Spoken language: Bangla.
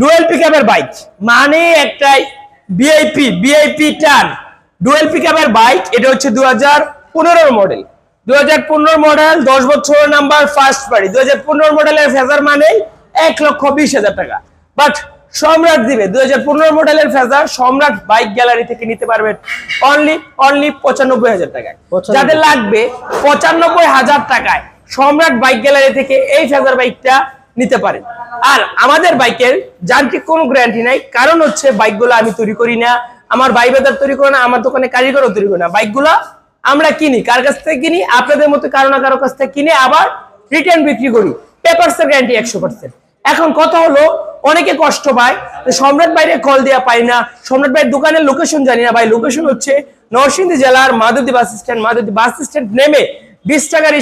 ডুয়েল পিকআপের বাইক মানে একটাই ভিআইপি টান ডুয়েল পিকআপের বাইক। এটা হচ্ছে 2015 মডেল, 2015 মডেল, 10 বছর নাম্বার, ফার্স্ট পার্টি। 2015 মডেলের ফেজার মানে 1,20,000 টাকা। বাট সম্রাট দিবে 2015 মডেলের ফেজার সম্রাট বাইক গ্যালারি থেকে নিতে পারবেন অনলি 95,000 টাকায়। যাদের লাগবে 95,000 টাকায় সম্রাট বাইক গ্যালারি থেকে এই ফেজার বাইকটা নিতে পারেন। আর আমাদের বাইকের যান্ত্রিক কোনো গ্যারান্টি নাই, কারণ হচ্ছে বাইকগুলো আমি তৈরি করি না, আমার ভাই বেদার তৈরি করে না, আমার দোকানে কারিগরও তৈরি করে না। বাইকগুলো আমরা কিনি, কার কাছ থেকে কিনি? আপনাদের মতো কারো না কারো কাছ থেকে কিনে আবার রিটার্ন বিক্রি করি। পেপারসের গ্যারান্টি 100%। এখন কথা হলো, অনেকে কষ্ট পায় সম্রাট বাইরে কল দেওয়া পাই না, সম্রাট ভাইয়ের দোকানের লোকেশন জানি না। ভাই লোকেশন হচ্ছে নরসিংদী জেলার Madhabdi bus stand. Madhabdi bus stand নেমে 20 টাকা